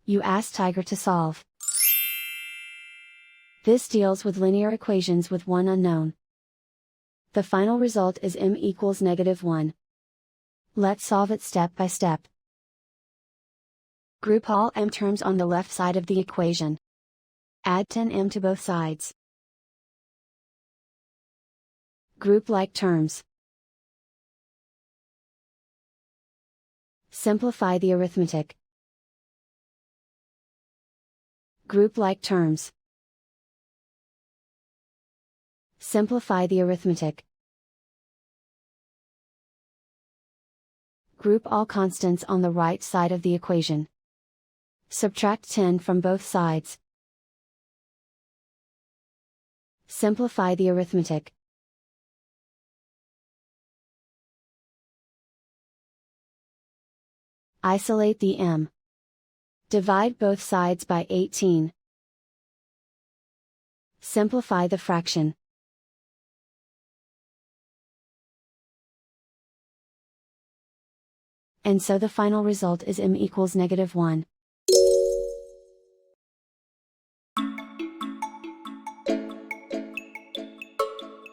You ask Tiger to solve. This deals with linear equations with one unknown. The final result is m equals -1. Let's solve it step by step. Group all m terms on the left side of the equation. Add 10m to both sides. Group like terms. Simplify the arithmetic. Group like terms. Simplify the arithmetic. Group all constants on the right side of the equation. Subtract 10 from both sides. Simplify the arithmetic. Isolate the m. Divide both sides by 18. Simplify the fraction. And so the final result is m equals -1.